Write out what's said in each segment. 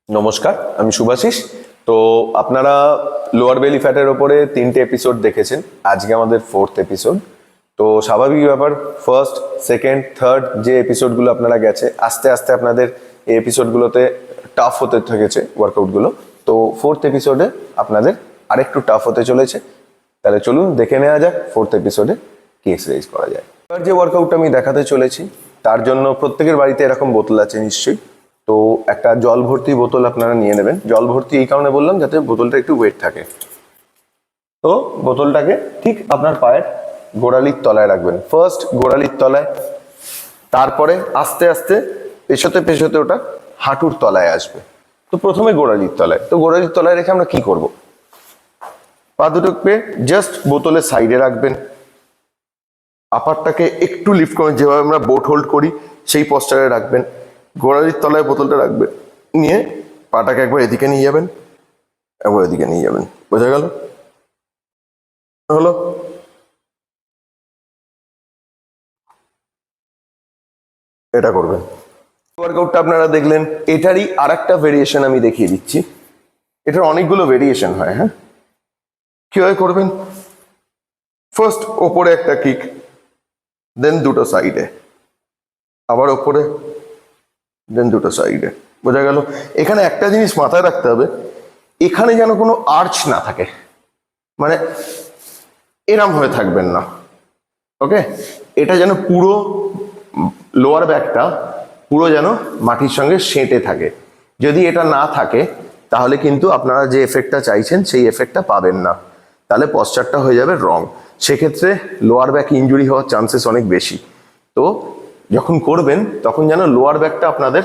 নমস্কার, আমি শুভাশিস। তো আপনারা লোয়ার বেলি ফ্যাটের ওপরে 3টে এপিসোড দেখেছেন, আজকে আমাদের 4th এপিসোড। তো স্বাভাবিক ব্যাপার, ফার্স্ট, সেকেন্ড, থার্ড যে এপিসোডগুলো আপনারা গেছে, আস্তে আস্তে আপনাদের এই এপিসোডগুলোতে টাফ হতে থেকেছে ওয়ার্কআউটগুলো। তো 4th এপিসোডে আপনাদের আরেকটু টাফ হতে চলেছে। তাহলে চলুন দেখে নেওয়া যাক 4th এপিসোডে কি এক্সারসাইজ করা যায়। এবার যে ওয়ার্কআউটটা আমি দেখাতে চলেছি, তার জন্য প্রত্যেকের বাড়িতে এরকম বোতল আছে নিশ্চয়ই। তো একটা জল ভর্তি বোতল আপনারা নিয়ে নেবেন। জল ভর্তি এই কারণে বললাম যাতে বোতলটা একটু ওয়েট থাকে। তো বোতলটাকে ঠিক আপনার পায়ের গোড়ালির তলায় রাখবেন, ফার্স্ট গোড়ালির তলায়, তারপরে আস্তে আস্তে পেছোতে পেছোতে ওটা হাঁটুর তলায় আসবে। তো প্রথমে গোড়ালির তলায়। তো গোড়ালির তলায় রেখে আমরা কি করব? পা দুটোকে জাস্ট বোতলের সাইডে রাখবেন, আপারটাকে একটু লিফট করে যেভাবে আমরা বোট হোল্ড করি সেই পশ্চারে রাখবেন। গোড়ালির তলায় বোতলটা রাখবেন, নিয়ে পাটাকে একবার এদিকে নিয়ে যাবেন, একবার এদিকে নিয়ে যাবেন। বোঝা গেল? হলো? এটা করবেন। ওয়ার্কআউটটা আপনারা দেখলেন, এটারই আর একটা ভেরিয়েশন আমি দেখিয়ে দিচ্ছি। এটার অনেকগুলো ভেরিয়েশন হয়। হ্যাঁ, কিভাবে করবেন? ফার্স্ট ওপরে একটা কিক, দেন দুটো সাইডে, আবার ওপরে, দেন দুটো সাইডে। বোঝা গেল? এখানে একটা জিনিস মাথায় রাখতে হবে, এখানে যেন কোনো আর্চ না থাকে, মানে এরম হয়ে থাকবেন না। ওকে, এটা যেন পুরো লোয়ার ব্যাকটা পুরো যেন মাটির সঙ্গে সেঁটে থাকে। যদি এটা না থাকে তাহলে কিন্তু আপনারা যে এফেক্টটা চাইছেন সেই এফেক্টটা পাবেন না, তাহলে পশ্চারটা হয়ে যাবে রং। সেক্ষেত্রে লোয়ার ব্যাক ইনজুরি হওয়ার চান্সেস অনেক বেশি। তো যখন করবেন তখন যেন লোয়ার ব্যাকটা আপনাদের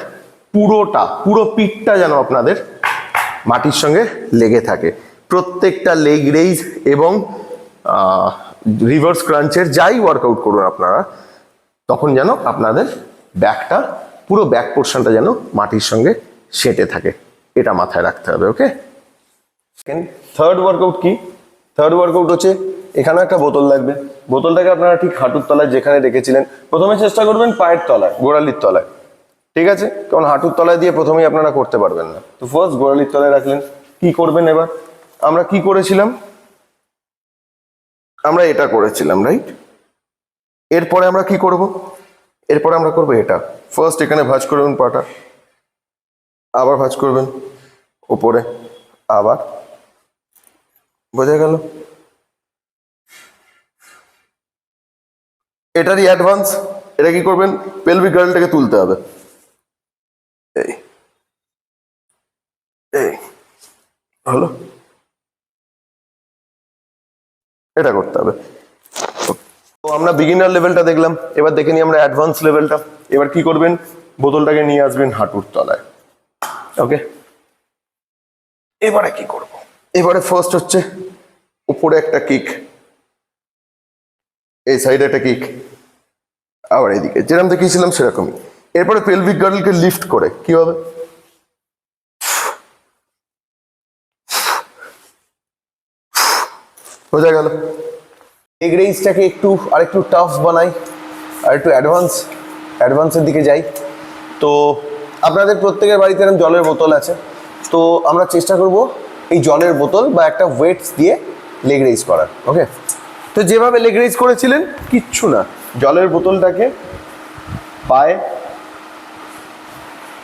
পুরো পিঠটা যেন আপনাদের মাটির সঙ্গে লেগে থাকে। প্রত্যেকটা লেগ রেইজ এবং রিভার্স ক্রাঞ্চের যাই ওয়ার্কআউট করুন আপনারা, তখন যেন আপনাদের ব্যাকটা পুরো ব্যাক পোর্শনটা যেন মাটির সঙ্গে সেঁটে থাকে, এটা মাথায় রাখতে হবে। ওকে, থার্ড ওয়ার্কআউট কি? থার্ড ওয়ার্কআউট হচ্ছে, এখানে একটা বোতল লাগবে। বোতলটাকে আপনারা ঠিক হাঁটুর তলায় যেখানে রেখেছিলেন, প্রথমে চেষ্টা করবেন পায়ের তলায়, গোড়ালির তলায়। ঠিক আছে? কারণ হাঁটুর তলায় দিয়ে প্রথমেই আপনারা করতে পারবেন না। তো ফার্স্ট গোড়ালির তলায় রাখলেন। কি করবেন এবার? আমরা কি করেছিলাম? আমরা এটা করেছিলাম, রাইট? এরপরে আমরা কি করব? এরপরে আমরা করবো এটা। ফার্স্ট এখানে ভাঁজ করবেন পাটা, আবার ভাঁজ করবেন ওপরে, আবার। বোঝা গেল? এটারই অ্যাডভান্স। এটা কি করবেন? পেলভিক গার্লটাকে তুলতে হবে, এই এই হলো, এটা করতে হবে। তো আমরা বিগিনার লেভেলটা দেখলাম, এবার দেখে নিই আমরা অ্যাডভান্স লেভেলটা। এবার কি করবেন? বোতলটাকে নিয়ে আসবেন হাঁটুর তলায়। ওকে, এবারে কি করব? এবারে ফার্স্ট হচ্ছে উপরে একটা কিক, এই সাইডে একটা কিক, আবার এইদিকে যেরকম দেখিয়েছিলাম সেরকমই। এরপরে পেলভিক গার্লকে লিফট করে কি হবে? বোঝা গেল? লেগ রেইজটাকে আরেকটু টাফ বানাই, আর একটু অ্যাডভান্সের দিকে যাই। তো আপনাদের প্রত্যেকের বাড়িতে এরকম জলের বোতল আছে। তো আমরা চেষ্টা করব এই জলের বোতল বা একটা ওয়েটস দিয়ে লেগ রেইজ করার। ওকে, তো যেভাবে লেগ রেইজ করেছিলেন কিচ্ছু না, জলের বোতলটাকে পায়ে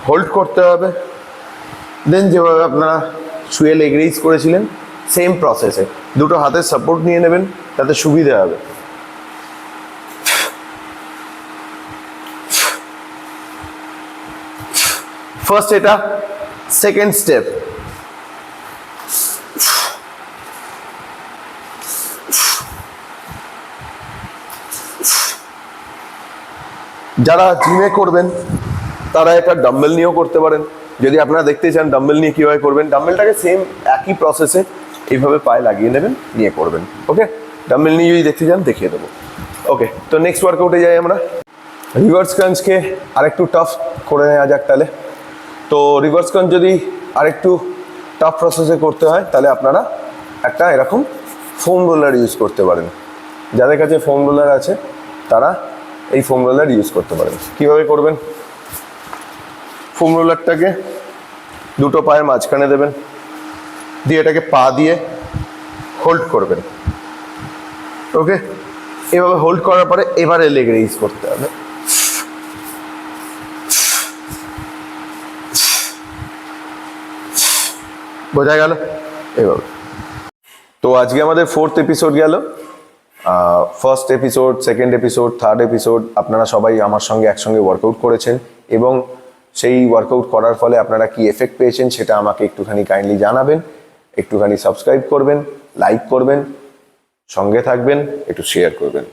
হোল্ড করতে হবে, দেন যেভাবে আপনারা শুয়ে লেগ রেইজ করেছিলেন সেম প্রসেসে দুটো হাতের সাপোর্ট নিয়ে নেবেন, তাতে সুবিধা হবে। ফার্স্ট এটা, সেকেন্ড স্টেপ যারা জিমে করবেন তারা এটা ডাম্বেল নিয়েও করতে পারেন। যদি আপনারা দেখতে চান ডাম্বেল নিয়ে কীভাবে করবেন, ডাম্বেলটাকে সেম একই প্রসেসে এইভাবে পায়ে লাগিয়ে নেবেন, নিয়ে করবেন। ওকে, ডাম্বেল নিয়ে যদি দেখতে চান দেখিয়ে দেবো। ওকে, তো নেক্সট ওয়ার্কআউটে যাই আমরা। রিভার্স ক্রাঞ্চকে আরেকটু টাফ করে নেওয়া যাক তাহলে। তো রিভার্স ক্রাঞ্চ যদি আরেকটু টাফ প্রসেসে করতে হয় তাহলে আপনারা একটা এরকম ফোম রোলার ইউজ করতে পারেন। যাদের কাছে ফোম রোলার আছে তারা এই ফোম রোলার ইউজ করতে পারেন। কীভাবে করবেন? ফোম রোলারটাকে দুটো পায়ের মাঝখানে দেবেন, দিয়ে এটাকে পা দিয়ে হোল্ড করবেন। ওকে, এভাবে হোল্ড করার পরে এবারে লেগ রেইজ করতে হবে। বোঝা গেল? এভাবে। তো আজকে আমাদের 4th এপিসোড গেল। First episode, second episode, third episode আপনারা সবাই আমার সঙ্গে একসঙ্গে ওয়ার্কআউট করেছেন, এবং সেই ওয়ার্কআউট করার ফলে আপনারা কি এফেক্ট পেয়েছেন সেটা আমাকে একটুখানি কাইন্ডলি জানাবেন। একটুখানি সাবস্ক্রাইব করবেন, লাইক করবেন, সঙ্গে থাকবেন, একটু শেয়ার করবেন।